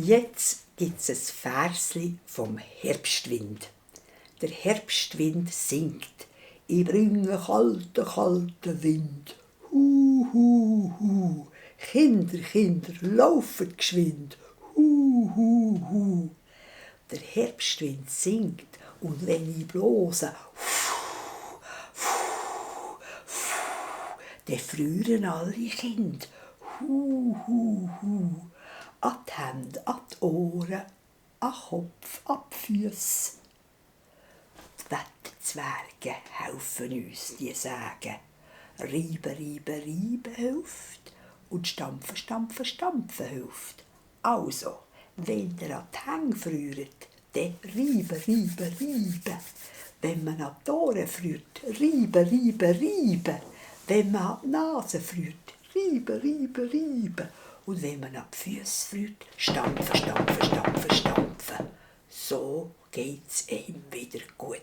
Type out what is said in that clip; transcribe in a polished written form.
Jetzt gibt's ein Versli vom Herbstwind. Der Herbstwind singt: Ich bringe kalten, kalten Wind. Hu, hu, hu. Kinder, Kinder, laufet geschwind. Hu, hu, hu. Der Herbstwind singt, und wenn ich blose, dann frieren alle Kinder. Hu, hu, hu. An die Hände, an die Ohren, an den Kopf, an die Füsse. Die Wetterzwerge helfen uns, die sagen: Reiben, reiben, reiben hilft und stampfen, stampfen, stampfen hilft. Also, wenn ihr an die Hänge friert, dann reiben, reiben, reiben. Wenn man an die Ohren friert, reiben, reiben, reiben. Wenn man an die Nase friert, reiben, reiben, reiben. Und wenn man an die Füsse friert, stampfen, stampfen, stampfen, stampfen. So geht's ihm wieder gut.